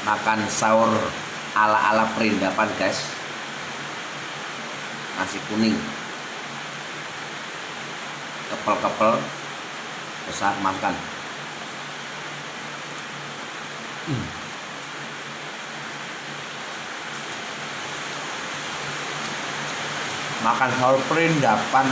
makan sahur ala-ala perindapan guys. Nasi kuning kepel-kepel, besar, makan. Makan sahur perindapan